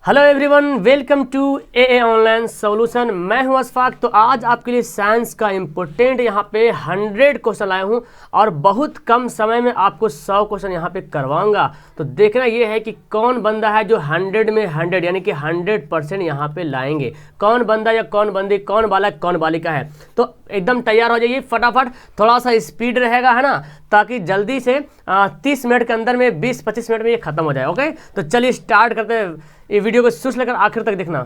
Hello everyone, welcome to a online solution. मैं हूं अशफाक। तो आज आपके लिए साइंस का इम्पोर्टेंट यहाँ पे 100 क्वेश्चन लाया हूं और बहुत कम समय में आपको 100 क्वेश्चन यहाँ पे करवाऊंगा। तो देखना ये है कि कौन बंदा है जो 100 में 100 यानी कि 100% यहाँ पे लाएंगे। कौन बंदा या कौन बंदी, कौन बालक कौन बालिका है। तो एकदम तैयार हो जाइए फटाफट, थोड़ा सा स्पीड रहेगा है ना, ताकि जल्दी से 30 मिनट के अंदर में 20-25 मिनट में ये खत्म हो जाए। ओके, तो चलिए स्टार्ट करते हैं। ये वीडियो को शुरू से लेकर आखिर तक देखना।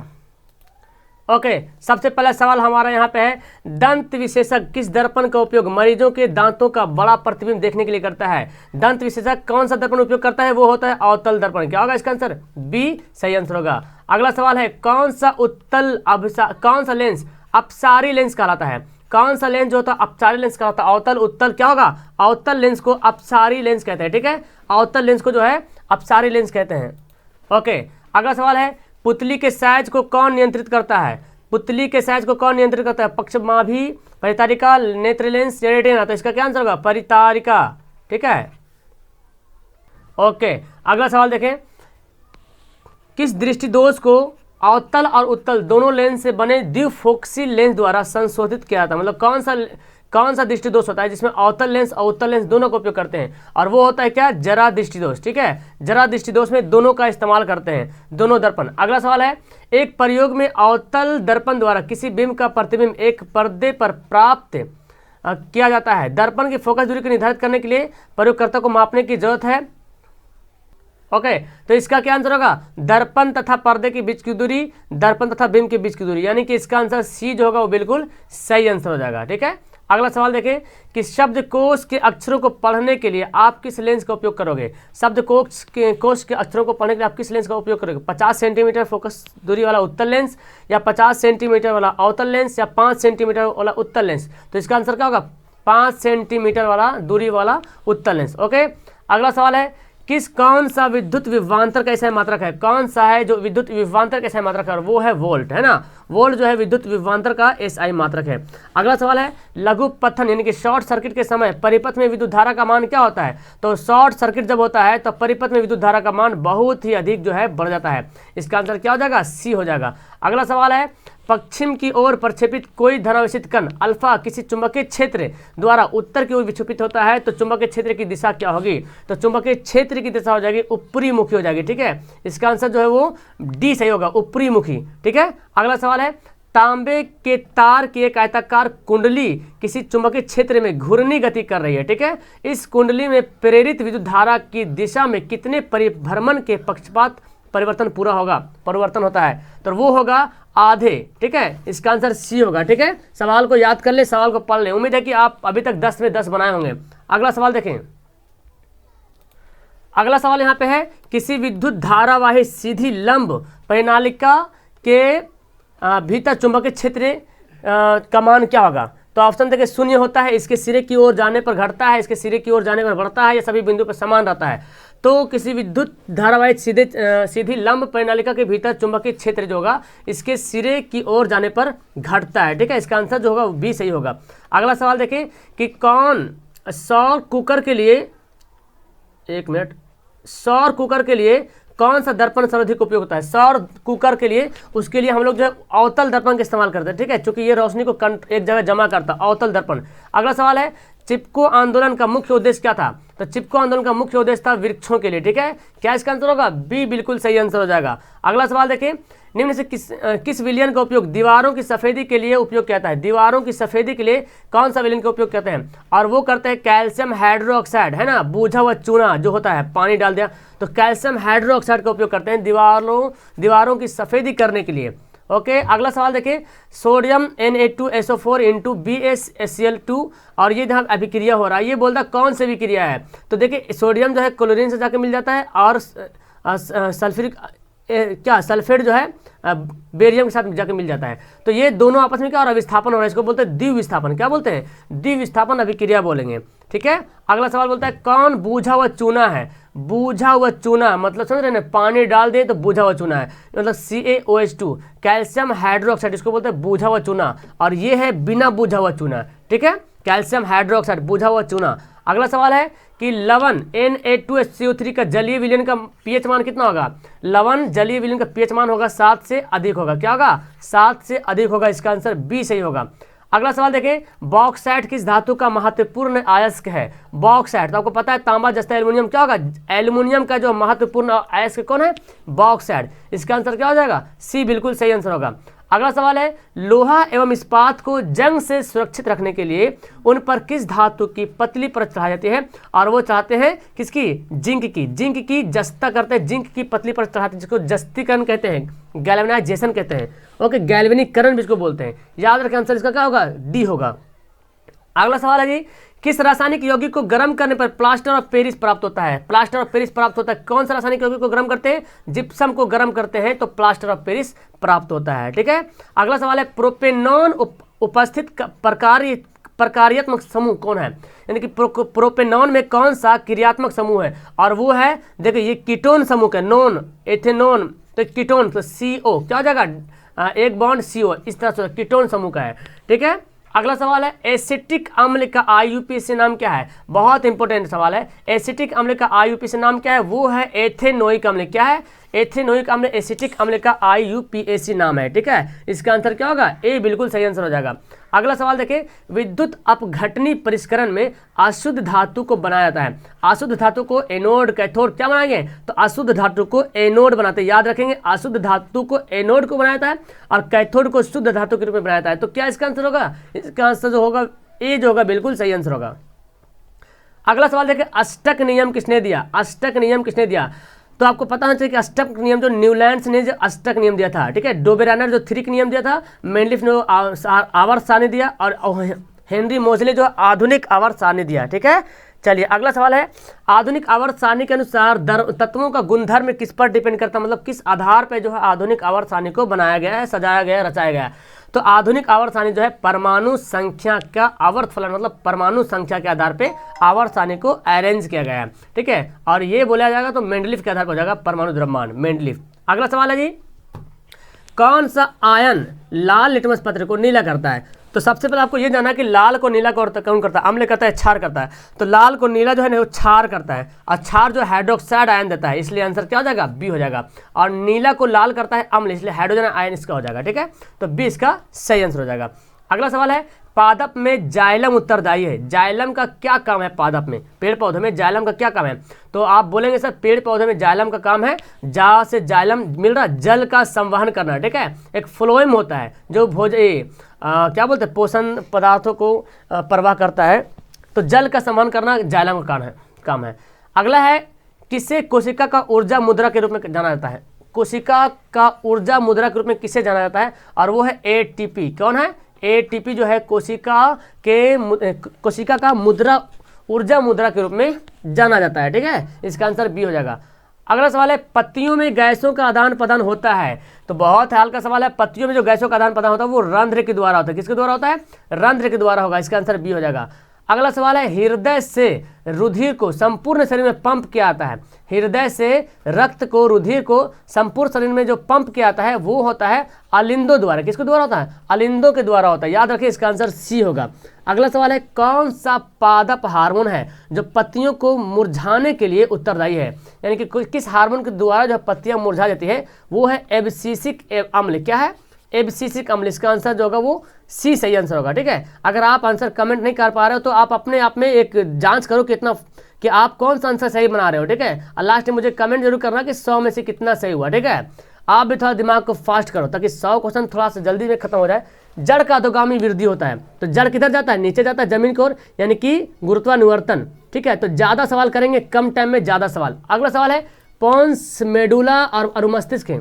ओके, सबसे पहला सवाल हमारा यहाँ पे है, दंत विशेषज्ञ किस दर्पण का उपयोग मरीजों के दांतों का बड़ा प्रतिबिंब देखने के लिए करता है। दंत विशेषज्ञ कौन सा दर्पण उपयोग करता है, वो होता है अवतल दर्पण। क्या होगा इसका आंसर? बी सही आंसर होगा। अगला सवाल है, कौन सा लेंस अपसारी लेंस कहलाता है। कौन सा लेंस जो होता है अपसारी लेंस कहलाता है। अवतल उत्तल क्या होगा? अवतल लेंस को अपसारी लेंस कहते हैं। ठीक है, अवतल लेंस को जो है अपसारी लेंस कहते हैं। ओके, अगला सवाल है, पुतली के साइज को कौन नियंत्रित करता है। पुतली के साइज को कौन नियंत्रित करता है? पक्षमाभी, परितारिका, नेत्र लेंस या रेटिना। तो इसका क्या आंसर होगा? परितारिका। ठीक है, ओके। अगला सवाल देखें, किस दृष्टि दोष को अवतल और उत्तल दोनों लेंस से बने द्विफोक्सी लेंस द्वारा संशोधित किया था। मतलब कौन सा दृष्टि दोष होता है जिसमें अवतल लेंस और उत्तल लेंस दोनों का उपयोग करते हैं, और वो होता है क्या? जरा दृष्टि दोष। ठीक है, जरा दृष्टि दोष में दोनों का इस्तेमाल करते हैं, दोनों दर्पण। अगला सवाल है, एक प्रयोग में अवतल दर्पण द्वारा किसी बिंब का प्रतिबिंब एक पर्दे पर प्राप्त किया जाता है। दर्पण की फोकस दूरी को निर्धारित करने के लिए प्रयोगकर्ता को मापने की जरूरत है। ओके, तो इसका क्या आंसर होगा? दर्पण तथा पर्दे के बीच की दूरी, दर्पण तथा बिंब के बीच की दूरी, यानी कि इसका आंसर सी जो होगा वो बिल्कुल सही आंसर हो जाएगा। ठीक है, अगला सवाल देखें कि शब्दकोश के अक्षरों को पढ़ने के लिए आप किस लेंस का उपयोग करोगे। शब्दकोश के अक्षरों को पढ़ने के लिए आप किस लेंस का उपयोग करोगे? 50 सेंटीमीटर फोकस दूरी वाला उत्तल लेंस, या 50 सेंटीमीटर वाला अवतल लेंस, या 5 सेंटीमीटर वाला उत्तल लेंस। तो इसका आंसर क्या होगा? 5 सेंटीमीटर वाला दूरी वाला उत्तल लेंस। ओके, अगला सवाल है, कौन सा विद्युत विभवांतर का एसआई मात्रक है। कौन सा है जो विद्युत विभवांतर का एसआई मात्रक है? वो है वोल्ट, है ना। वोल्ट जो है विद्युत विभवांतर का एसआई मात्रक है। अगला सवाल है, लघु पथन यानी कि शॉर्ट सर्किट के समय परिपथ में विद्युत धारा का मान क्या होता है। तो शॉर्ट सर्किट जब होता है तो परिपथ में विद्युत धारा का मान बहुत ही अधिक जो है बढ़ जाता है। इसका आंसर क्या हो जाएगा? सी हो जाएगा। अगला सवाल है, पश्चिम की ओर प्रक्षेपित कोई धनावेशित कण अल्फा किसी चुंबकीय क्षेत्र द्वारा उत्तर की ओर विक्षेपित होता है, तो चुंबकीय क्षेत्र की दिशा क्या होगी? तो चुंबकीय क्षेत्र की दिशा हो जाएगी ऊपरी मुखी हो जाएगी। ठीक है, इसका आंसर जो है वो डी सही होगा, ऊपरी मुखी। ठीक है, अगला सवाल है, तांबे के तार की एक आयताकार कुंडली किसी चुंबकीय क्षेत्र में घूर्णी गति कर रही है। ठीक है, इस कुंडली में प्रेरित विद्युत धारा की दिशा में कितने परिभ्रमण के पक्षपात परिवर्तन होता है? तो वो होगा आधे। ठीक है, इसका आंसर सी होगा। ठीक है, सवाल को याद कर ले, सवाल को पढ़ ले। उम्मीद है कि आप अभी तक 10 में 10 बनाए होंगे। अगला सवाल देखें। अगला सवाल यहाँ पे है, किसी विद्युत धारावाही सीधी लंब परिनालिका के भीतर चुंबकीय क्षेत्र का मान क्या होगा। तो ऑप्शन देखिए, शून्य होता है, इसके सिरे की ओर जाने पर घटता है, इसके सिरे की ओर जाने पर बढ़ता है, या सभी बिंदु पर समान रहता है। तो किसी विद्युत धारावाहिक सीधी लंब परिनालिका के भीतर चुंबकीय क्षेत्र जो होगा इसके सिरे की ओर जाने पर घटता है। ठीक है, इसका आंसर जो होगा वो बी सही होगा। अगला सवाल देखें कि सौर कुकर के लिए कौन सा दर्पण सर्वाधिक उपयोग होता है। सौर कुकर के लिए, उसके लिए हम लोग जो है अवतल दर्पण का इस्तेमाल करते हैं। ठीक है, क्योंकि ये रोशनी को एक जगह जमा करता है, अवतल दर्पण। अगला सवाल है, चिपको आंदोलन का मुख्य उद्देश्य क्या था। तो चिपको आंदोलन का मुख्य उद्देश्य था वृक्षों के लिए। ठीक है, क्या इसका आंसर होगा? बी बिल्कुल सही आंसर हो जाएगा। अगला सवाल देखें, निम्न से किस विलयन का उपयोग दीवारों की सफेदी के लिए उपयोग किया जाता है। दीवारों की सफेदी के लिए कौन सा विलयन का उपयोग करते हैं? और वो करते हैं कैल्शियम हाइड्रोक्साइड, है ना, बूझा हुआ चूना जो होता है, पानी डाल दिया तो कैल्शियम हाइड्रोक्साइड का उपयोग करते हैं दीवारों की सफेदी करने के लिए। ओके, अगला सवाल देखें, सोडियम Na2SO4 इंटू BaSCl2, और ये जहाँ अभिक्रिया हो रहा है, ये बोलता है कौन सी अभिक्रिया है। तो देखिए, सोडियम जो है क्लोरीन से जाके मिल जाता है, और सल्फेट जो है बेरियम के साथ जाके मिल जाता है। तो ये दोनों आपस में क्या हो रहा है? विस्थापन हो रहा है। इसको बोलते हैं द्विविस्थापन। क्या बोलते हैं? द्विविस्थापन अभिक्रिया बोलेंगे। ठीक है, अगला सवाल बोलता है, कौन बूझा हुआ चूना है। बूझा हुआ चूना मतलब समझ रहे हैं, पानी डाल दें तो बूझा हुआ चूना है, मतलब CaOH2 कैल्शियम हाइड्रोक्साइड, इसको बोलते हैं बूझा हुआ चूना, और ये है बिना बूझा हुआ चूना। ठीक है, कैल्शियम हाइड्रोक्साइड, बुझा हुआ चूना। अगला सवाल है कि लवण Na2HCO3 का जलीय विलयन का पीएच मान कितना होगा? लवण जलीय विलयन का पीएच मान होगा 7 से अधिक होगा। क्या होगा? 7 से अधिक होगा। इसका आंसर बी सही होगा। अगला सवाल देखें, बॉक्साइट किस धातु का महत्वपूर्ण अयस्क है? बॉक्साइट तो आपको पता है तांबा जस्ता एल्युमिनियम, क्या होगा? एल्युमिनियम का जो महत्वपूर्ण अयस्क कौन है? बॉक्साइट। इसका आंसर क्या हो जाएगा? सी बिल्कुल सही आंसर होगा। अगला सवाल है, लोहा एवं इस्पात को जंग से सुरक्षित रखने के लिए उन पर किस धातु की पतली परत चढ़ाई जाती है? और वो चाहते हैं किसकी? जिंक की। जिंक की जस्ता करते हैं, जिंक की पतली परत चढ़ाते हैं, जिसको जस्तीकरण कहते हैं, गैल्वेनाइजेशन कहते हैं। ओके, गैल्वेनीकरण भी इसको बोलते हैं। याद रखें, आंसर इसका क्या होगा? डी होगा। अगला सवाल है जी, किस रासायनिक यौगिक को गर्म करने पर प्लास्टर ऑफ पेरिस प्राप्त होता है? प्लास्टर ऑफ पेरिस प्राप्त होता है। कौन सा रासायनिक यौगिक को गर्म करते हैं? जिप्सम को गर्म करते हैं तो प्लास्टर ऑफ पेरिस प्राप्त होता है। ठीक है। अगला सवाल है, प्रोपेनॉन उपस्थित प्रकार्यात्मक समूह कौन है? यानी कि प्रोपेनॉन में कौन सा क्रियात्मक समूह है? और वो है, देखिए ये कीटोन समूह का, नॉन एथेनॉन तो कीटोन, तो CO क्या हो जाएगा? एक बॉन्ड CO, इस तरह से कीटोन समूह का है। ठीक है। अगला सवाल है, एसिटिक अम्ल का IUPAC नाम क्या है? बहुत इंपॉर्टेंट सवाल है। एसिटिक अम्ल का IUPAC नाम क्या है? वो है एथेनोइक अम्ल। क्या है? एथेनोइक अम्ल एसिटिक अम्ल का IUPAC नाम है। ठीक है। इसका आंसर क्या होगा? ए बिल्कुल सही आंसर हो जाएगा। अगला सवाल देखिए, विद्युत अपघटनी परिष्करण में अशुद्ध धातु को बनाया जाता है। अशुद्ध धातु को एनोड कैथोड क्या बनाएंगे? तो अशुद्ध धातु को एनोड बनाते हैं। याद रखेंगे, अशुद्ध धातु को एनोड को बनाया जाता है और कैथोड को शुद्ध धातु के रूप में बनाया जाता है। तो क्या इसका आंसर होगा? इसका आंसर जो होगा ए जो होगा बिल्कुल सही आंसर होगा। अगला सवाल देखिए, अष्टक नियम किसने दिया? अष्टक नियम किसने दिया? तो आपको पता होना चाहिए कि अष्टक नियम जो न्यूलैंड्स ने जो अष्टक नियम दिया था। ठीक है। डोबेरानर जो थ्रिक नियम दिया था, मेंडलिफ ने आवर्त सारणी दिया, और हेनरी मोजले जो आधुनिक आवर्त सारणी दिया। ठीक है। चलिए अगला सवाल है, आधुनिक आवर्त सारणी के अनुसार तत्वों का गुणधर्म किस पर डिपेंड करता है? मतलब किस आधार पर जो है आधुनिक आवर्त सारणी को बनाया गया है, सजाया गया है, रचाया गया है? तो आधुनिक आवर्त सारणी जो है परमाणु संख्या का आवर्त फलन, मतलब परमाणु संख्या के आधार पे आवर्त सारणी को अरेंज किया गया है। ठीक है। और ये बोला जाएगा तो मेंडलीफ के आधार पर हो जाएगा परमाणु द्रव्यमान, मेंडलीफ। अगला सवाल है जी, कौन सा आयन लाल लिटमस पत्र को नीला करता है? तो सबसे पहले आपको ये जानना है कि लाल को नीला कौन करता है? अम्ल करता है, क्षार करता है। तो लाल को नीला जो है ना वो क्षार करता है, और क्षार जो हाइड्रोक्साइड आयन देता है, इसलिए आंसर क्या हो जाएगा? बी हो जाएगा। और नीला को लाल करता है अम्ल, इसलिए हाइड्रोजन आयन इसका हो जाएगा। ठीक है। तो बी इसका सही आंसर हो जाएगा। अगला सवाल है, पादप में जाइलम उत्तरदायी है। जाइलम का क्या काम है? पादप में, पेड़ पौधे में जाइलम का क्या काम है? तो आप बोलेंगे सर पेड़ पौधे में जाइलम का काम है, जहाँ से जाइलम मिल रहा जल का संवहन करना। ठीक है। एक फ्लोएम होता है जो क्या बोलते हैं, पोषण पदार्थों को प्रवाह करता है, तो जल का संवहन करना जाइलम का काम है। अगला है, किसे कोशिका का ऊर्जा मुद्रा के रूप में जाना जाता है? कोशिका का ऊर्जा मुद्रा के रूप में किसे जाना जाता है? और वो है ATP। कौन है? ATP जो है कोशिका का ऊर्जा मुद्रा के रूप में जाना जाता है। ठीक है। इसका आंसर बी हो जाएगा। अगला सवाल है, पत्तियों में गैसों का आदान प्रदान होता है। तो बहुत हाल का सवाल है, पत्तियों में जो गैसों का आदान प्रदान होता है वो रंध्र के द्वारा होता है। किसके द्वारा होता है? रंध्र के द्वारा होगा। इसका आंसर बी हो जाएगा। अगला सवाल है, हृदय से रुधिर को संपूर्ण शरीर में पंप किया जाता है। हृदय से रक्त को, रुधिर को संपूर्ण शरीर में जो पंप किया जाता है वो होता है अलिंदों द्वारा। किसके द्वारा होता है? अलिंदों के द्वारा होता है। याद रखिए, इसका आंसर सी होगा। अगला सवाल है, कौन सा पादप हार्मोन है जो पत्तियों को मुरझाने के लिए उत्तरदायी है? यानी कि किस हार्मोन के द्वारा जो पत्तियां मुरझा जाती है वो है एब्सिसिक अम्ल। क्या है? एब्सिसिक अम्ल। इसका आंसर जो होगा वो सी सही आंसर होगा। ठीक है। अगर आप आंसर कमेंट नहीं कर पा रहे हो तो आप अपने आप में एक जांच करो कि आप कौन सा आंसर सही बना रहे हो। ठीक है। और लास्ट में मुझे कमेंट जरूर करना कि 100 में से कितना सही हुआ। ठीक है। आप भी थोड़ा दिमाग को फास्ट करो ताकि 100 क्वेश्चन थोड़ा सा जल्दी में खत्म हो जाए। जड़ का अधोगामी वृद्धि होता है, तो जड़ किधर जाता है? नीचे जाता है, जमीन की ओर, यानी कि गुरुत्वानुवर्तन। ठीक है। तो ज़्यादा सवाल करेंगे, कम टाइम में ज़्यादा सवाल। अगला सवाल है, पोन्स मेडुला और अनुमस्तिष्क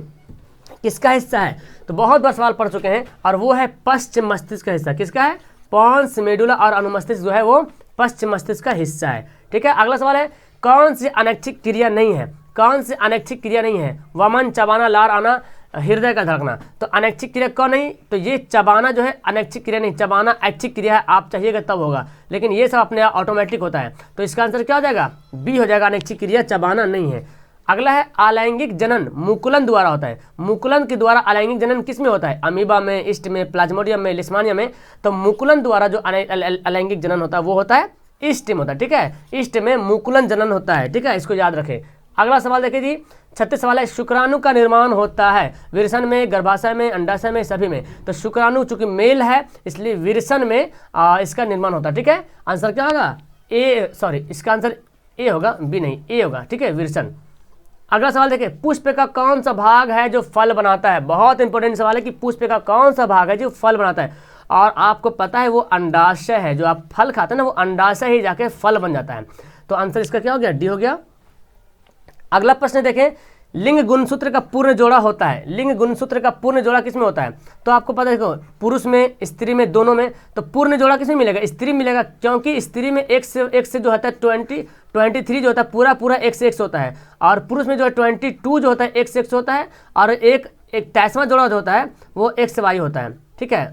किसका हिस्सा है? तो बहुत बार सवाल पढ़ चुके हैं, और वो है पश्चिम मस्तिष्क का हिस्सा। किसका है? पोन्स मेडुला और अनुमस्तिष्क जो है वो पश्चिम मस्तिष्क का हिस्सा है। ठीक है। अगला सवाल है, कौन सी अनैच्छिक क्रिया नहीं है? कौन सी अनैच्छिक क्रिया नहीं है? वमन, चबाना, लार आना, हृदय का धड़कना। तो अनैच्छिक क्रिया कौन नहीं? तो ये चबाना जो है अनैच्छिक क्रिया नहीं, चबाना ऐच्छिक क्रिया है। आप चाहिएगा तब होगा, लेकिन ये सब अपने ऑटोमेटिक होता है। तो इसका आंसर क्या हो जाएगा? बी हो जाएगा। अनैच्छिक क्रिया चबाना नहीं है। अगला है अलैंगिक जनन मुकुलन द्वारा होता है। मुकुलन के द्वारा अलैंगिक जनन किस में होता है? अमीबा में, ईस्ट में, प्लाज्मोडियम में, लिस्मानिया में। तो मुकुलन द्वारा जो अलैंगिक जनन होता है वो होता है ईस्ट में होता है, ठीक है। ईस्ट में मुकुलन जनन होता है, ठीक है, इसको याद रखें। अगला सवाल देखिए जी, 36 सवाल है, शुक्राणु का निर्माण होता है विरसन में, गर्भाशय में, अंडाशय में, सभी में। तो शुक्राणु चूंकि मेल है इसलिए विरसन में इसका निर्माण होता है, ठीक है। आंसर क्या होगा? इसका आंसर ए होगा, बी नहीं, ए होगा, ठीक है, विरसन। अगला सवाल देखिए, पुष्प का कौन सा भाग है जो फल बनाता है? बहुत इंपॉर्टेंट सवाल है कि पुष्प का कौन सा भाग है जो फल बनाता है, और आपको पता है वो अंडाशय है। जो आप फल खाते हैं ना वो अंडाशय ही जाके फल बन जाता है। तो आंसर इसका क्या हो गया? डी हो गया। अगला प्रश्न देखें, लिंग गुणसूत्र का पूर्ण जोड़ा होता है। लिंग गुणसूत्र का पूर्ण जोड़ा किसमें होता है? तो आपको पता है, देखो, पुरुष में, स्त्री में, दोनों में। तो पूर्ण जोड़ा किसमें मिलेगा? स्त्री मिलेगा, क्योंकि स्त्री में एक से जो होता है 23 जो होता है पूरा एक से होता है, और पुरुष में जो है 22 जो होता है एक से होता है, और एक 23वां जोड़ा जो होता है वो एक से वाई होता है, ठीक है।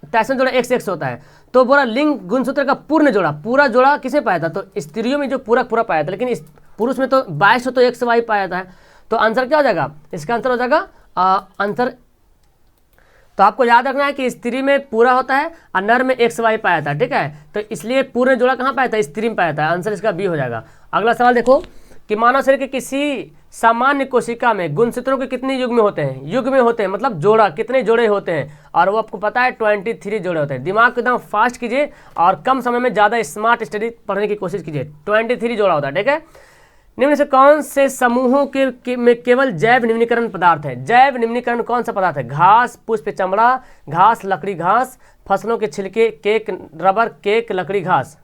23वां जोड़ा एक से होता है। तो बोला लिंग गुणसूत्र का पूर्ण जोड़ा, पूरा जोड़ा किसे पाया था? तो स्त्रियों में जो पूरा पाया था, लेकिन इस पुरुष में तो 22 तो एक से वाई पाया था। तो आंसर क्या हो जाएगा? इसका आंसर हो जाएगा आंसर। तो आपको याद रखना है कि स्त्री में पूरा होता है और नर में एक से वाई पाया था, ठीक है। तो इसलिए पूर्ण जोड़ा कहाँ पाया था? स्त्री में पाया था। आंसर इसका बी हो जाएगा। अगला सवाल देखो कि मानव शरीर के किसी सामान्य कोशिका में गुणसूत्रों के कितने युग्म होते हैं? युग्म होते हैं मतलब जोड़ा, कितने जोड़े होते हैं? और वो आपको पता है 23 जोड़े होते हैं। दिमाग एकदम फास्ट कीजिए और कम समय में ज़्यादा स्मार्ट स्टडी पढ़ने की कोशिश कीजिए। 23 जोड़ा होता है, ठीक है। निम्न से कौन से समूहों में केवल जैव निम्नीकरण पदार्थ है? जैव निम्नीकरण कौन सा पदार्थ है? घास, पुष्प चमड़ा, घास, लकड़ी, घास, फसलों के छिलके, केक, रबर, केक, लकड़ी, घास।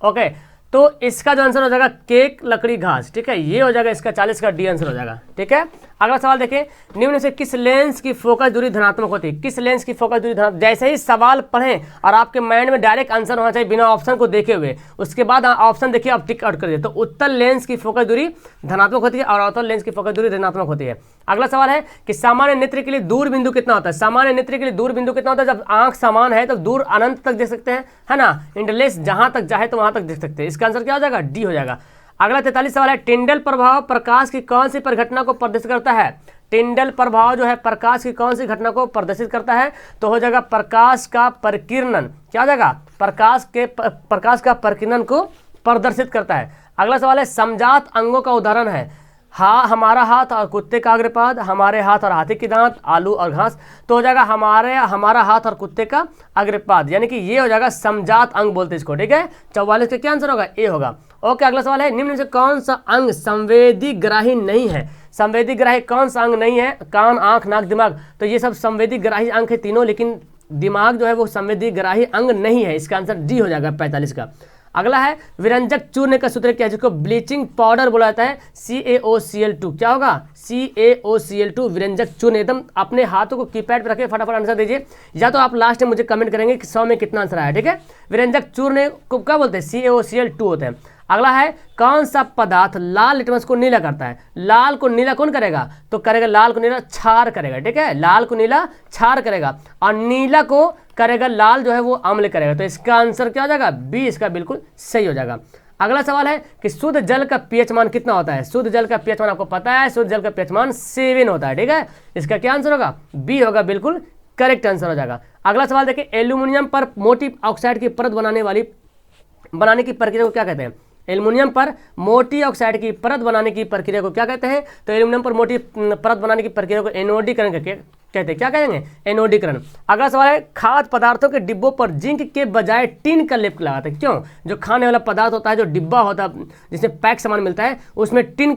ओके, तो इसका जो आंसर हो जाएगा केक, लकड़ी, घास, ठीक है। ये हो जाएगा इसका 40 का डी आंसर हो जाएगा, ठीक है। अगला सवाल देखें, निम्न से किस लेंस की फोकस दूरी धनात्मक होती है? किस लेंस की फोकस दूरी धनात्मक? जैसे ही सवाल पढ़ें और आपके माइंड में डायरेक्ट आंसर होना चाहिए बिना ऑप्शन को देखे हुए, उसके बाद ऑप्शन देखिए आप टिक आउट करिए। तो उत्तल लेंस की फोकस दूरी धनात्मक होती है और अवतल लेंस की फोकस दूरी ऋणात्मक होती है। अगला सवाल है कि सामान्य नेत्र के लिए दूर बिंदु कितना होता है? सामान्य नेत्र के लिए दूर बिंदु कितना होता है? जब आंख समान है तब दूर अनंत तक देख सकते हैं, है ना। इंटरलेस जहां तक चाहे तो वहां तक देख सकते हैं। इसका आंसर क्या हो जाएगा? डी हो जाएगा। अगला 43 सवाल है, टिंडल प्रभाव प्रकाश की कौन सी परिघटना को प्रदर्शित करता है? टिंडल प्रभाव जो है प्रकाश की कौन सी घटना को प्रदर्शित करता है? तो हो जाएगा प्रकाश का परिकिरणन। क्या हो जाएगा? प्रकाश का परिकिरणन को प्रदर्शित करता है। अगला सवाल है, समजात अंगों का उदाहरण है। हमारा हाथ और कुत्ते का अग्रपाद, हमारे हाथ और हाथी की दांत, आलू और घास। तो हो जाएगा हमारा हाथ और कुत्ते का अग्रपाद, यानी कि ये हो जाएगा समजात अंग बोलते हैं इसको, ठीक है। 44 का क्या आंसर होगा? ए होगा। ओके, अगला सवाल है, निम्न से कौन सा अंग संवेदी ग्राही नहीं है? संवेदी ग्राही कौन सा अंग नहीं है? कान, आंख, नाक, दिमाग। तो ये सब संवेदी ग्राही अंग है तीनों, लेकिन दिमाग जो है वो संवेदी ग्राही अंग नहीं है। इसका आंसर डी हो जाएगा 45 का। अगला है, विरंजक चूर्ण का सूत्र क्या है? जिसको ब्लीचिंग पाउडर बोला जाता है, CaOCl2। क्या होगा? CaOCl2 विरंजक चूर्ण। एकदम अपने हाथों को कीपैड पर रखे, फटाफट आंसर दीजिए, या तो आप लास्ट में मुझे कमेंट करेंगे कि 100 में कितना आंसर आया, ठीक है। विरंजक चूर्ण को क्या बोलते हैं? CaOCl2 होते हैं। अगला है, कौन सा पदार्थ लाल लिटमस को नीला करता है? लाल को नीला कौन करेगा? तो करेगा लाल को नीला क्षार करेगा, ठीक है। लाल को नीला क्षार करेगा और नीला को करेगा लाल जो है वो अम्ल करेगा। तो इसका आंसर क्या हो जाएगा? बी इसका बिल्कुल सही हो जाएगा। अगला सवाल है कि शुद्ध जल का पीएच मान कितना होता है? शुद्ध जल का पीएच मान आपको पता है, शुद्ध जल का पीएच मान 7 होता है, ठीक है। इसका क्या आंसर होगा? बी होगा, बिल्कुल करेक्ट आंसर हो जाएगा। अगला सवाल देखिए, एल्यूमिनियम पर मोटी ऑक्साइड की परत बनाने की प्रक्रिया को क्या कहते हैं? एल्युमिनियम पर मोटी ऑक्साइड की परत बनाने की प्रक्रिया को क्या कहते हैं? तो एल्युमिनियम पर मोटी परत बनाने की प्रक्रिया को एनोडीकरण कहते हैं। क्या कहेंगे? एनोडीकरण। अगला सवाल है, खाद्य पदार्थों के डिब्बों पर जिंक के बजाय टिन का लेप लगाते हैं। क्यों? जो खाने वाला पदार्थ होता है, जो डिब्बा होता है जिसमें पैक सामान मिलता है, उसमें टिन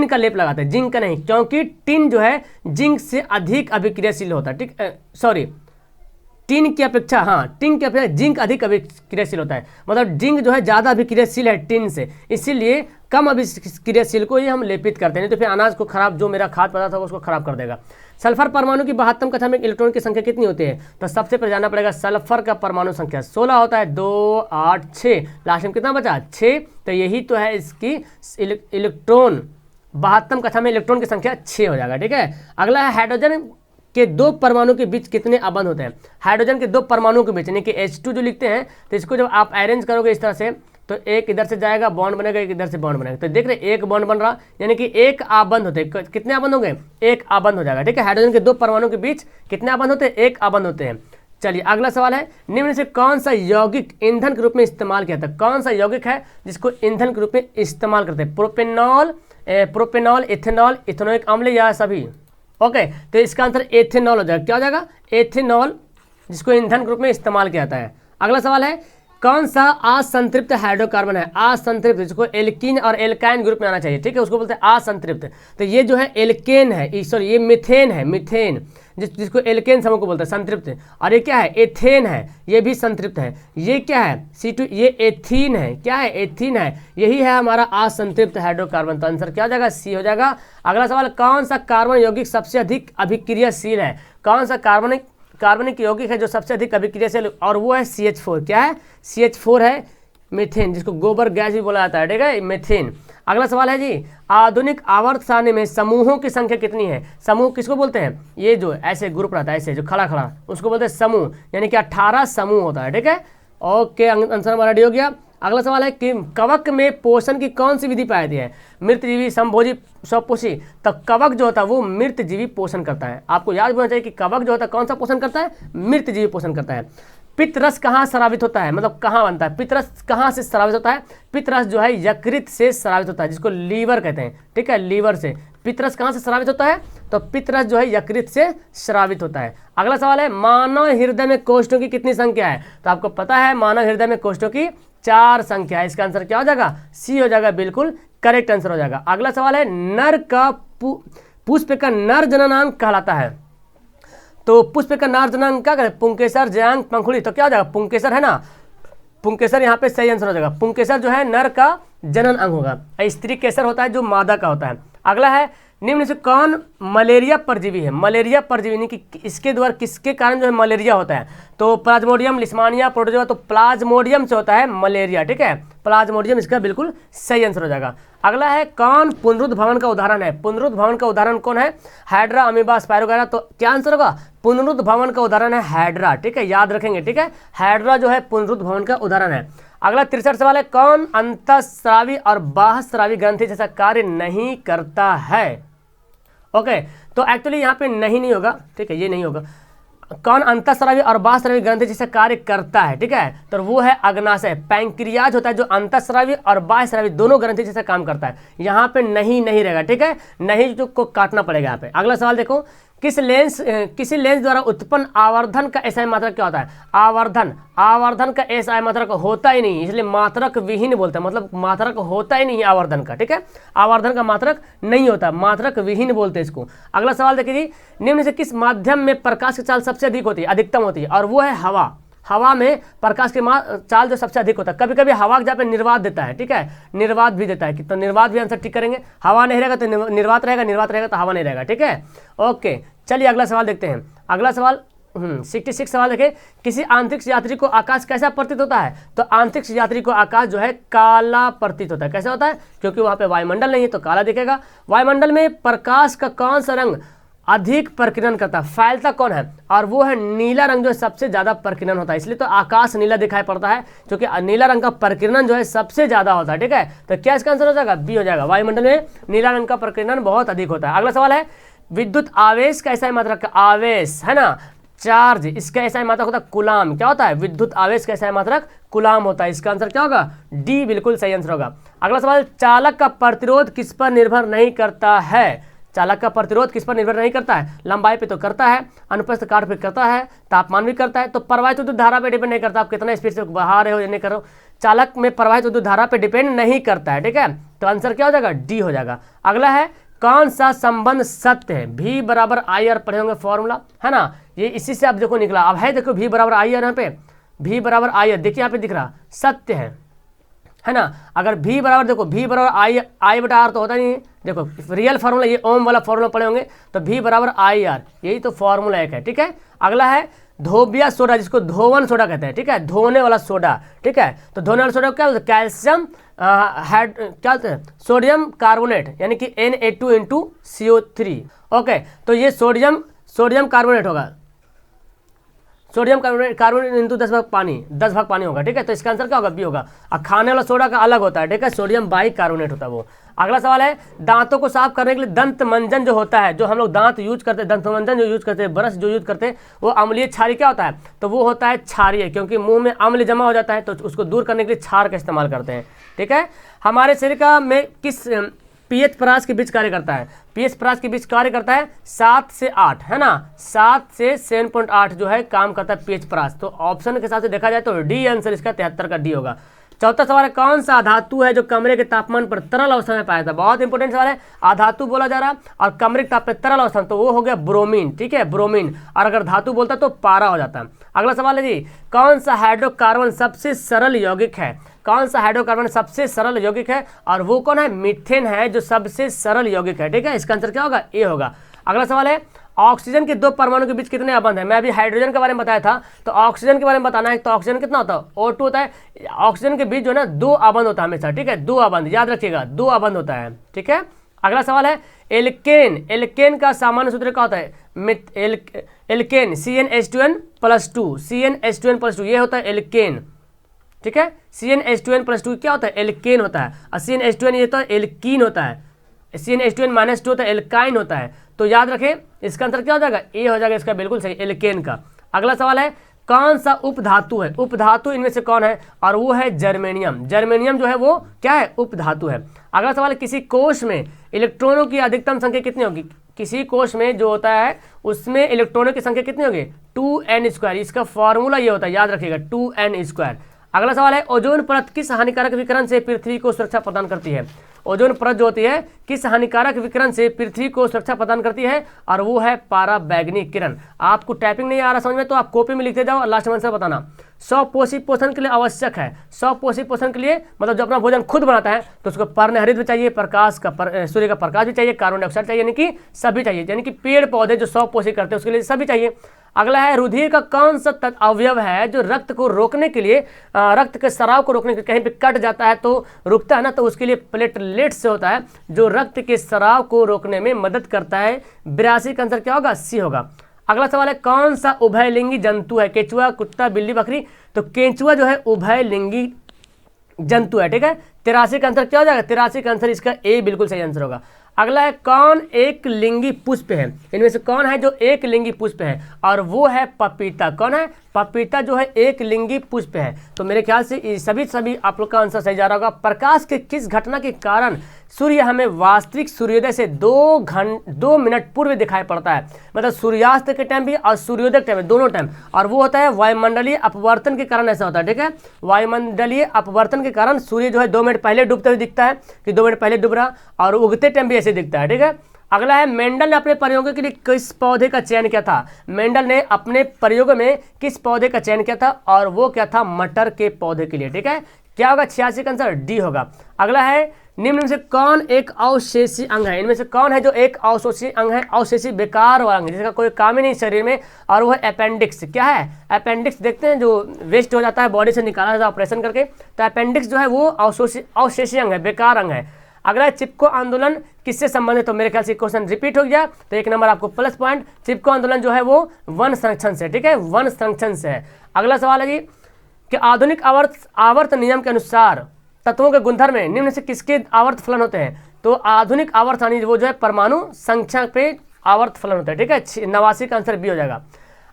का लेप लगाते हैं, जिंक का नहीं, क्योंकि टिन जो है जिंक से अधिक अभिक्रियाशील होता है, ठीक। टिन की अपेक्षा जिंक अधिक अभिक्रियाशील होता है। मतलब जिंक जो है ज़्यादा अभिक्रियाशील है टिन से, इसीलिए कम अभिक्रियाशील को ही हम लेपित करते हैं, नहीं तो फिर अनाज को खराब, जो मेरा खाद्य पदार्थ होगा उसको खराब कर देगा। सल्फर परमाणु की 72 कक्षा में इलेक्ट्रॉन की संख्या कितनी होती है? तो सबसे पहले जानना पड़ेगा, सल्फर का परमाणु संख्या 16 होता है। 2, 8, 6, लास्ट में कितना बचा? 6। तो यही तो है इसकी इलेक्ट्रॉन, 72 कक्षा में इलेक्ट्रॉन की संख्या 6 हो जाएगा, ठीक है। अगला है, हाइड्रोजन के 2 परमाणु के बीच कितने अबंध होते हैं? हाइड्रोजन के 2 परमाणु के बीच, यानी कि H2 जो लिखते हैं, तो इसको जब आप अरेंज करोगे इस तरह से, तो एक इधर से जाएगा बॉन्ड बनेगा, एक इधर से बॉन्ड बनेगा। तो देख रहे एक बॉन्ड बन रहा, यानी कि एक आबंध होते हैं। कितने आबंध होंगे? एक आबंध हो जाएगा, ठीक है। हाइड्रोजन के दो परमाणु के बीच कितने आबंध होते हैं? एक आबंध होते हैं। चलिए अगला सवाल है, निम्न से कौन सा यौगिक ईंधन के रूप में इस्तेमाल किया था? कौन सा यौगिक है जिसको ईंधन के रूप में इस्तेमाल करते हैं? प्रोपेनॉल, इथेनॉल, इथेनोइक अम्ल या सभी? ओके, तो इसका आंसर एथेनॉल हो जाएगा। क्या हो जाएगा? एथेनॉल, जिसको ईंधन के रूप में इस्तेमाल किया जाता है। अगला सवाल है, कौन सा असंतृप्त हाइड्रोकार्बन है? असंतृप्त, जिसको एल्कीन और एल्काइन ग्रुप में आना चाहिए, ठीक है, उसको बोलते हैं असंतृप्त। तो ये जो है एल्केन है, सॉरी ये मिथेन है, मिथेन जिसको एल्केन समूह को बोलते हैं, संतृप्त। और ये क्या है? एथेन है, ये भी संतृप्त है। ये क्या है? C2, ये एथीन है। क्या है? एथीन है। यही है हमारा असंतृप्त हाइड्रोकार्बन। तो आंसर क्या हो जाएगा? C हो जाएगा। अगला सवाल, कौन सा कार्बन यौगिक सबसे अधिक अभिक्रियाशील है? कौन सा कार्बनिक यौगिक है जो सबसे अधिक अभिक्रियाशील? और वो है CH4। क्या है? CH4 है, मीथेन, जिसको गोबर गैस भी बोला जाता है, ठीक है, मीथेन। अगला सवाल है जी, आधुनिक आवर्त सारणी में समूहों की संख्या कितनी है? समूह किसको बोलते हैं? ये जो ऐसे ग्रुप रहता है, ऐसे जो खड़ा खड़ा, उसको बोलते हैं समूह, यानी कि 18 समूह होता है, ठीक है। ओके, आंसर हमारा रेडी हो गया। अगला सवाल है कि कवक में पोषण की कौन सी विधि पाई जाती है? मृतजीवी, समभोजी, स्वपोषी। तो कवक जो होता है वो मृतजीवी पोषण करता है। आपको याद होना चाहिए कि कवक जो होता है कौन सा पोषण करता है? मृतजीवी पोषण करता है। पित्तरस कहाँ स्रावित होता है? मतलब कहाँ बनता है? पित्तरस कहाँ से स्रावित होता है? पित्तरस जो है यकृत से स्रावित होता है, जिसको लीवर कहते हैं, ठीक है, लीवर से। पित्तरस कहाँ से स्रावित होता है? तो पित्तरस जो है यकृत से स्रावित होता है। अगला सवाल है, मानव हृदय में कोष्ठों की कितनी संख्या है? तो आपको पता है मानव हृदय में कोष्ठों की 4 संख्या है। इसका आंसर क्या हो जाएगा? C हो जाएगा, बिल्कुल करेक्ट आंसर हो जाएगा। अगला सवाल है, नर का पुष्प का नर जननांग कहलाता है। तो पुष्प का नर जननांग क्या कहते हैं? पुंकेसर, जयांग, पंखुड़ी। तो क्या हो जाएगा? पुंकेसर है ना, पुंकेसर यहाँ पे सही आंसर हो जाएगा। पुंकेसर जो है नर का जनन अंग होगा, स्त्री केसर होता है जो मादा का होता है। अगला है, निम्न से कौन मलेरिया परजीवी है? मलेरिया परजीवी नहीं कि इसके द्वारा किसके कारण जो है मलेरिया होता है? तो प्लाज्मोडियम, लिस्मानिया, प्रोटोजोआ। तो प्लाज्मोडियम से होता है मलेरिया, ठीक है, प्लाज्मोडियम इसका बिल्कुल सही आंसर हो जाएगा। अगला है, कौन पुनरुद्ध भवन का उदाहरण है? पुनरुद्ध भवन का उदाहरण कौन है? Hydra, amoeba, spirogyra. तो क्या आंसर होगा? पुनरुद्ध भवन का उदाहरण है हाइड्रा, ठीक है, याद रखेंगे, ठीक है, हाइड्रा जो है पुनरुद्ध भवन का उदाहरण है। अगला 63 सवाल है, कौन अंतःस्रावी और बाह्यस्रावी ग्रंथि जैसा कार्य नहीं करता है? ओके, तो एक्चुअली यहाँ पे नहीं होगा, ठीक है, ये नहीं होगा। कौन अंतःस्रावी और बाह्यस्रावी ग्रंथि जैसा कार्य करता है? ठीक है, तो वो है अग्नाशय, पैंक्रियाज होता है जो अंतःस्रावी और बाह्यस्रावी दोनों ग्रंथि जैसा काम करता है। यहाँ पे नहीं रहेगा, ठीक है, नहीं जो को काटना पड़ेगा यहाँ पे। अगला सवाल देखो, किसी लेंस द्वारा उत्पन्न आवर्धन का एसआई मात्रक क्या होता है? आवर्धन का एसआई मात्रक होता ही नहीं, इसलिए मात्रक विहीन बोलते हैं, मतलब मात्रक होता ही नहीं है आवर्धन का, ठीक है, आवर्धन का मात्रक नहीं होता, मात्रक विहीन बोलते हैं इसको। अगला सवाल देखिए जी, निम्न से किस माध्यम में प्रकाश की चाल सबसे अधिक होती है, अधिकतम होती है? और वो है हवा। हवा में प्रकाश की चाल जो सबसे अधिक होता है। कभी कभी हवा जहाँ पे निर्वात देता है, ठीक है, निर्वात भी देता है, तो निर्वात भी आंसर टिक करेंगे। हवा नहीं रहेगा तो निर्वात रहेगा, निर्वात रहेगा तो हवा नहीं रहेगा, ठीक है। ओके, चलिए अगला सवाल देखते हैं। अगला सवाल 66 सवाल देखें, किसी आंतरिक्ष यात्री को आकाश कैसा प्रतीत होता है? तो आंतरिक्ष यात्री को आकाश जो है काला प्रतीत होता है। कैसा होता है? क्योंकि वहाँ पे वायुमंडल नहीं है तो काला दिखेगा। वायुमंडल में प्रकाश का कौन सा रंग अधिक प्रकीर्णन करता है, फैलता कौन है? और वो है नीला रंग, जो सबसे ज्यादा प्रकीर्णन होता है, इसलिए तो आकाश नीला दिखाई पड़ता है, क्योंकि नीला रंग का प्रकीर्णन जो है सबसे ज्यादा होता है, ठीक है। तो क्या इसका आंसर हो जाएगा? बी हो जाएगा, वायुमंडल में नीला रंग का प्रकीर्णन बहुत अधिक होता है। अगला सवाल है, विद्युत आवेश का एसआई मात्रक, आवेश है ना, चार्ज, इसका एसआई मात्रक होता है कूलाम। क्या होता है? विद्युत आवेश का एसआई मात्रक कूलाम होता है। इसका आंसर क्या होगा? डी बिल्कुल सही आंसर होगा। अगला सवाल, चालक का प्रतिरोध किस पर निर्भर नहीं करता है? चालक का प्रतिरोध किस पर निर्भर नहीं करता है? लंबाई पे तो करता है, अनुप्रस्थ काट पे करता है, तापमान भी करता है। तो प्रवाहित विद्युत धारा पे डिपेंड नहीं करता, आप कितना स्पीड से बहा रहे हो या नहीं कर रहे हो। चालक में प्रवाहित विद्युत धारा पे डिपेंड नहीं करता है, ठीक है। तो आंसर क्या हो जाएगा? डी हो जाएगा। अगला है, कौन सा संबंध सत्य है? V बराबर आई आर पढ़े होंगे फॉर्मूला, है ना, ये इसी से आप देखो निकला। अब है देखो V बराबर आई आर, यहाँ पे V बराबर आई आर, देखिए यहाँ पे दिख रहा सत्य है ना। अगर V बराबर देखो, V बराबर आई बटा आर तो होता नहीं है, देखो रियल फार्मूला, ये ओम वाला फार्मूला पढ़े होंगे, तो V बराबर आई आर, यही तो फार्मूला एक है, ठीक है। अगला है धोबिया सोडा, जिसको धोवन सोडा कहते हैं, ठीक है, धोने वाला सोडा, ठीक है। तो धोने वाला सोडा क्या होता है? कैल्शियम क्या होता है? सोडियम कार्बोनेट, यानी कि Na2 CO3। ओके, तो ये सोडियम कार्बोनेट होगा, सोडियम कार्बोनेट इंटू 10 भाग पानी, 10 भाग पानी होगा, ठीक है। तो इसका आंसर क्या होगा, बी होगा। और खाने वाला सोडा का अलग होता है, ठीक है, सोडियम बाइकार्बोनेट होता है वो। अगला सवाल है, दांतों को साफ करने के लिए दंत मंजन जो होता है, जो हम लोग दांत यूज करते हैं, दंत मंजन जो यूज करते हैं, ब्रश जो यूज करते हैं, वो अम्लीय क्षारीय क्या होता है, तो वो होता है क्षारीय, क्योंकि मुंह में अम्ल जमा हो जाता है तो उसको दूर करने के लिए क्षार का इस्तेमाल करते हैं, ठीक है। हमारे शरीर का में किस पीएच परास के बीच कार्य करता है, पीएच परास के बीच कार्य करता है 7 से 8, है ना, 7 से 7.8 जो है काम करता है पीएच परास। तो ऑप्शन के हिसाब से देखा जाए तो डी आंसर इसका 73 का डी होगा। चौथा सवाल है, कौन सा धातु है जो कमरे के तापमान पर तरल अवस्था में पाया था। बहुत इंपॉर्टेंट सवाल है, अधातु बोला जा रहा और कमरे के ताप पर तरल अवस्था, तो वो हो गया ब्रोमीन, ठीक है, ब्रोमीन। और अगर धातु बोलता तो पारा हो जाता। अगला सवाल है जी, कौन सा हाइड्रोकार्बन सबसे सरल यौगिक है, कौन सा हाइड्रोकार्बन सबसे सरल यौगिक है, और वो कौन है, मीथेन है जो सबसे सरल यौगिक है, ठीक है। इसका आंसर क्या होगा, ए होगा। अगला सवाल है, ऑक्सीजन के 2 परमाणु के बीच कितने अबंध है। मैं अभी हाइड्रोजन के बारे में बताया था, तो ऑक्सीजन के बारे में बताना है। तो ऑक्सीजन कितना होता है, O2 होता है। ऑक्सीजन के बीच जो है ना 2 अबंध होता है हमेशा, ठीक है, 2 अबंध, याद रखिएगा 2 अबंध होता है, ठीक है। अगला सवाल है, एल्केन, एल्केन का सामान्य सूत्र क्या होता है, एल्केन CnH2n+2, CnH2n+2 ये होता है एल्केन, ठीक है। CnH2n+2 क्या होता है, एल्केन होता है। और CnH2n ये तो एल्कीन होता है, CnH2n-2 होता है एल्काइन होता है। तो याद रखें, इसका आंसर क्या हो जाएगा, ए हो जाएगा इसका, बिल्कुल सही, एल्केन का। अगला सवाल है, कौन सा उपधातु है, उपधातु इनमें से कौन है, और वो है जर्मेनियम। जर्मेनियम जो है वो क्या है, उपधातु है। अगला सवाल है, किसी कोश में इलेक्ट्रॉनों की अधिकतम संख्या कितनी होगी, किसी कोश में जो होता है उसमें इलेक्ट्रॉनों की संख्या कितनी होगी, 2n²। इसका फॉर्मूला ये होता है, याद रखिएगा 2n²। अगला सवाल है, ओजोन परत किस हानिकारक विकिरण से पृथ्वी को सुरक्षा प्रदान करती है। ओजोन परत जो होती है किस हानिकारक विकिरण से पृथ्वी को सुरक्षा प्रदान करती है, और वो है पाराबैंगनी किरण। आपको टाइपिंग नहीं आ रहा समझ में तो आप कॉपी में लिखते जाओ और लास्ट में आंसर बताना। स्वपोषी पोषण के लिए आवश्यक है, स्वपोषी पोषण के लिए मतलब जो अपना भोजन खुद बनाता है तो उसको पर्णहरित भी चाहिए, प्रकाश का सूर्य का प्रकाश भी चाहिए, कार्बन डाइऑक्साइड चाहिए, यानी कि सभी चाहिए, यानी कि पेड़ पौधे जो स्वपोषी करते हैं उसके लिए सभी चाहिए। अगला है, रुधिर का कौन सा अवयव है जो रक्त को रोकने के लिए, रक्त के स्राव को रोकने के लिए, कहीं पे कट जाता है तो रुकता है ना, तो उसके लिए प्लेटलेट्स से होता है जो रक्त के स्राव को रोकने में मदद करता है। 82 का आंसर क्या होगा, सी होगा। अगला सवाल है, कौन सा उभयलिंगी जंतु है, केंचुआ, कुत्ता, बिल्ली, बकरी। तो केंचुआ जो है उभयलिंगी जंतु है, ठीक है। 83 का आंसर क्या हो जाएगा, 83 का आंसर इसका ए बिल्कुल सही आंसर होगा। अगला है, कौन एक लिंगी पुष्प है, इनमें से कौन है जो एक लिंगी पुष्प है, और वो है पपीता। कौन है, पपीता जो है एक लिंगी पुष्प है। तो मेरे ख्याल से सभी आप लोग का आंसर सही जा रहा होगा। प्रकाश के किस घटना के कारण सूर्य हमें वास्तविक सूर्योदय से 2 मिनट पूर्व दिखाई पड़ता है, मतलब सूर्यास्त के टाइम भी और सूर्योदय के टाइम भी, दोनों टाइम, और वो होता है वायुमंडलीय अपवर्तन के कारण ऐसा होता है, ठीक है। वायुमंडलीय अपवर्तन के कारण सूर्य जो है 2 मिनट पहले डूबते हुए दिखता है कि 2 मिनट पहले डूब रहा, और उगते टाइम भी ऐसे दिखता है, ठीक है। अगला है, मेंडल ने अपने प्रयोगों के लिए किस पौधे का चयन किया था। मेंडल ने अपने प्रयोगों में किस पौधे का चयन किया था, और वो क्या था, मटर के पौधे के लिए, ठीक है। क्या होगा, 86 का आंसर डी होगा। अगला है, निम्न में से कौन एक अवशेषी अंग है, इनमें से कौन है जो एक अवशेषी अंग है, अवशेषी बेकार वाला अंग जिसका कोई काम ही नहीं शरीर में, और वो है अपेंडिक्स। क्या है, अपेंडिक्स देखते हैं जो वेस्ट हो जाता है बॉडी से निकाला जाता है ऑपरेशन करके, तो अपेंडिक्स जो है वो अवशेषी अंग है, बेकार अंग है। अगला चिपको आंदोलन किससे संबंधित, तो मेरे ख्याल से क्वेश्चन रिपीट हो गया तो 1 नंबर आपको प्लस पॉइंट। चिपको आंदोलन जो है वो वन संरक्षण से, ठीक है, वन संरक्षण से है। अगला सवाल है जी कि आधुनिक आवर्त नियम के अनुसार तत्वों के गुणधर्म में निम्न से किसके आवर्त फलन होते हैं। तो आधुनिक आवर्त सारणी वो जो है परमाणु संख्या पे आवर्त फलन होता है, ठीक है। 89 का आंसर बी हो जाएगा।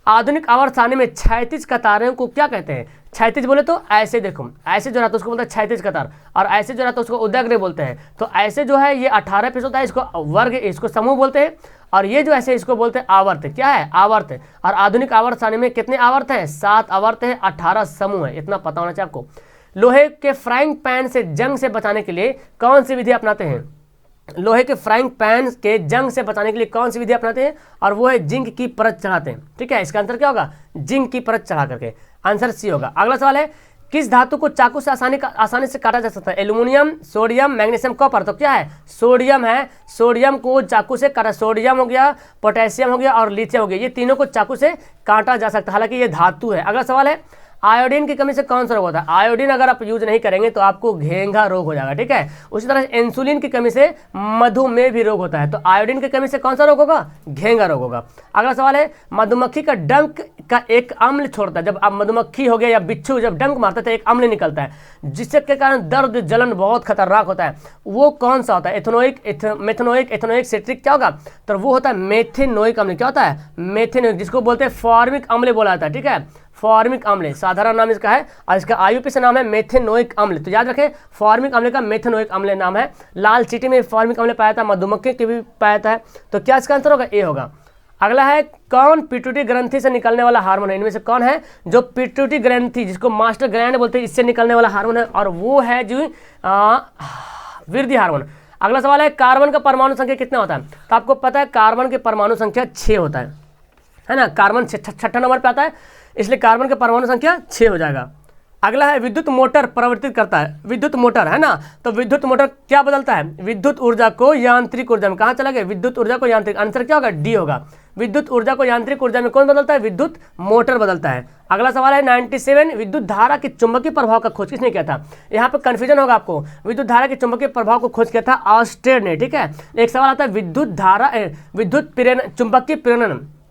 आधुनिक आवर्त सारणी में क्षैतिज कतारों को क्या कहते हैं। क्षैतिज बोले तो ऐसे देखो, ऐसे जो रहता है उसको बोलते हैं क्षैतिज कतार, और ऐसे जो रहता है उसको उदग्र बोलते हैं। तो ऐसे जो है ये 18 पीस होता है, इसको वर्ग, इसको समूह बोलते हैं, और ये जो ऐसे इसको बोलते हैं आवर्त। क्या है, आवर्त। और आधुनिक आवर्त सारणी में कितने आवर्त हैं, 7 आवर्त है, 18 समूह है, इतना पता होना चाहिए आपको। लोहे के फ्राइंग पैन से जंग से बचाने के लिए कौन सी विधि अपनाते हैं। लोहे के फ्राइंग पैन के जंग से बचाने के लिए कौन सी विधि अपनाते हैं, और वो है जिंक की परत चढ़ाते हैं, ठीक है। इसका आंसर क्या होगा, जिंक की परत चढ़ा करके, आंसर सी होगा। अगला सवाल है, किस धातु को चाकू से आसानी से काटा जा सकता है। Aluminium, sodium, magnesium, copper. तो क्या है, सोडियम है, सोडियम को चाकू से काटा, सोडियम हो गया, पोटेशियम हो गया और लिथियम हो गया, ये तीनों को चाकू से काटा जा सकता है, हालांकि ये धातु है। अगला सवाल है, आयोडीन की कमी से कौन सा रोग होता है? आयोडीन अगर आप यूज नहीं करेंगे तो आपको घेंघा रोग हो जाएगा, ठीक है। उसी तरह इंसुलिन की कमी से मधुमेह भी रोग होता है, तो आयोडीन की कमी से कौन सा रोग होगा? घेंघा रोग होगा। अगला सवाल है, मधुमक्खी का डंक का एक अम्ल छोड़ता है। जब आप मधुमक्खी हो गया या बिच्छू जब डंक मारता है तो एक अम्ल निकलता है जिससे के कारण दर्द जलन बहुत खतरनाक होता है, वो कौन सा होता है? मेथनोइक एथनोइक सिट्रिक क्या होगा? तो वो होता है मेथेनोइक अम्ल। क्या होता है? मेथेनोइक, जिसको बोलते हैं फॉर्मिक अम्ल बोला जाता है, ठीक है। फॉर्मिक अम्ल साधारण नाम इसका है और इसका आईयूपीए नाम है मेथेनोइक अम्ल। तो याद रखें फॉर्मिक अम्ल का मेथेनोइक अम्ल नाम है। लाल चींटी में फॉर्मिक अम्ल पाया था, मधुमक्खी के भी पाया था, तो क्या इसका आंसर होगा? ए होगा। अगला है, कौन पिट्यूटरी ग्रंथि से निकलने वाला हार्मोन है? इनमें से कौन है जो पिट्यूटरी ग्रंथि, जिसको मास्टर ग्लैंड बोलते हैं, इससे निकलने वाला हार्मोन है, और वो है जो वृद्धि हार्मोन। अगला सवाल है, कार्बन का परमाणु संख्या कितना होता है? तो आपको पता है कार्बन के परमाणु संख्या 6 होता है ना। कार्बन छठा नंबर पे आता है, इसलिए कार्बन का परमाणु संख्या 6 हो जाएगा। अगला है, विद्युत मोटर प्रवर्तित करता है। विद्युत मोटर है ना, तो विद्युत मोटर क्या बदलता है? विद्युत ऊर्जा को यांत्रिक ऊर्जा में। कहाँ चला गया? विद्युत ऊर्जा को यांत्रिक, आंसर क्या होगा? डी होगा। विद्युत ऊर्जा को यांत्रिक ऊर्जा में कौन बदलता है? विद्युत मोटर बदलता है। अगला सवाल है 97, विद्युत धारा के चुंबकीय प्रभाव का खोज किसने किया था? यहाँ पे कंफ्यूजन होगा आपको। विद्युत धारा के चुंबकीय प्रभाव को खोज किया था ऑस्टेड ने, ठीक है। एक सवाल आता है,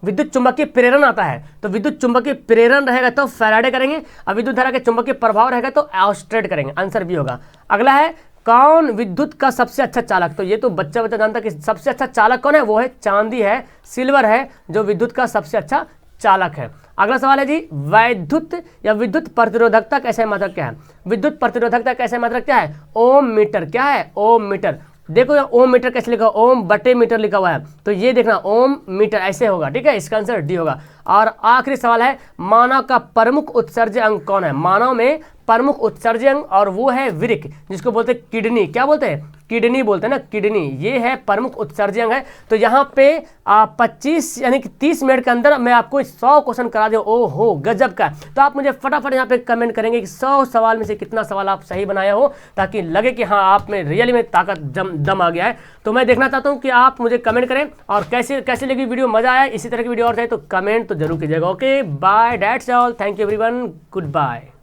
विद्युत चुंबकीय प्रेरण आता है, तो विद्युत चुंबकीय प्रेरण रहेगा तो फैराडे करेंगे, और विद्युत धारा के चुंबकीय प्रभाव रहेगा तो ऑस्टेड करेंगे, आंसर बी होगा। अगला है, कौन विद्युत का सबसे अच्छा चालक? तो ये तो बच्चा जानता है कि सबसे अच्छा चालक कौन है, वो है चांदी है, सिल्वर है, जो विद्युत का सबसे अच्छा चालक है। अगला सवाल है जी, वैद्युत या विद्युत प्रतिरोधकता कैसे मात्रक क्या है? विद्युत प्रतिरोधकता कैसे मात्रक क्या है? ओम मीटर। क्या है? ओम मीटर। देखो यहाँ ओम मीटर कैसे लिखा, ओम बटे मीटर लिखा हुआ है, तो ये देखना ओम मीटर ऐसे होगा, ठीक है। इसका आंसर डी होगा। और आखिरी सवाल है, मानव का प्रमुख उत्सर्जक अंग कौन है? मानव में प्रमुख उत्सर्जक अंग, और वो है वृक्क, जिसको बोलते हैं किडनी। क्या बोलते हैं? किडनी बोलते हैं ना, किडनी, ये है प्रमुख उत्सर्जक अंग है। तो यहाँ पे 25 यानी कि 30 मिनट के अंदर मैं आपको 100 क्वेश्चन करा दूँ। ओहो गजब का। तो आप मुझे फटाफट यहाँ पे कमेंट करेंगे कि 100 सवाल में से कितना सवाल आप सही बनाए हो, ताकि लगे कि हाँ आप में रियली में ताकत दम आ गया है। तो मैं देखना चाहता हूँ कि आप मुझे कमेंट करें, और कैसे लगी वीडियो, मजा आया, इसी तरह की वीडियो और चाहिए तो कमेंट तो जरूर कीजिएगा। Okay bye, that's all, thank you everyone, good bye.